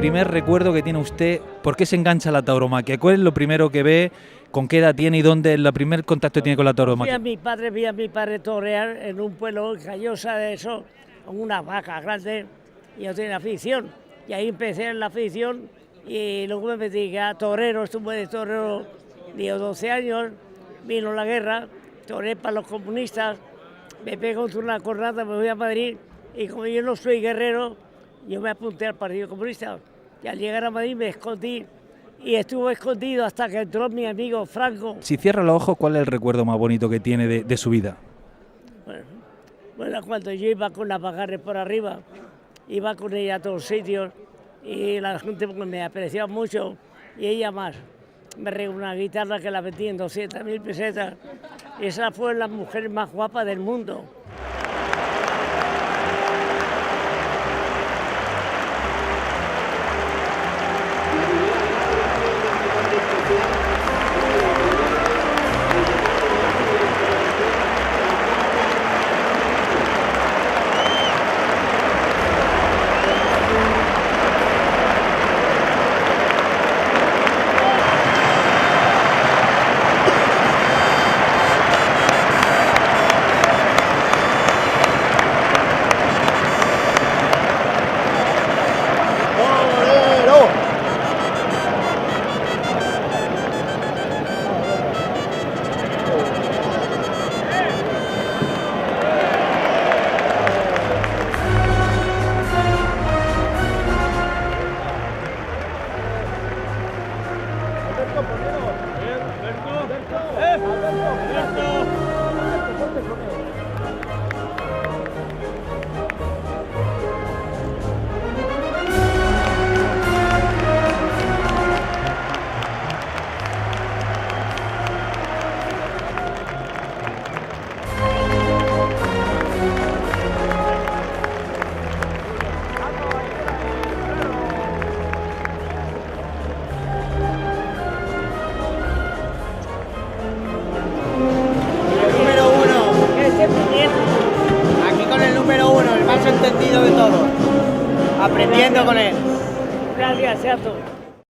primer recuerdo que tiene usted? ¿Por qué se engancha a la tauromaquia? ¿Cuál es lo primero que ve? ¿Con qué edad tiene y dónde el primer contacto tiene con la tauromaquia? Vi a mi padre torear en un pueblo en Callosa de eso, con una vaca grande, y yo tenía afición. Y ahí empecé en la afición y luego me metí a torero, estuve de torero 12 años, vino la guerra, toreé para los comunistas, me pegó contra una cornada, me voy a Madrid y como yo no soy guerrero, yo me apunté al Partido Comunista. Y al llegar a Madrid me escondí y estuve escondido hasta que entró mi amigo Franco. Si cierra los ojos, ¿cuál es el recuerdo más bonito que tiene de su vida? Bueno, cuando yo iba con las bagarres por arriba, iba con ella a todos sitios y la gente me apreciaba mucho y ella más. Me regaló una guitarra que la vendí en 200.000 pesetas. Esa fue la mujer más guapa del mundo. Entendido de todo, aprendiendo con él. Gracias, Certo.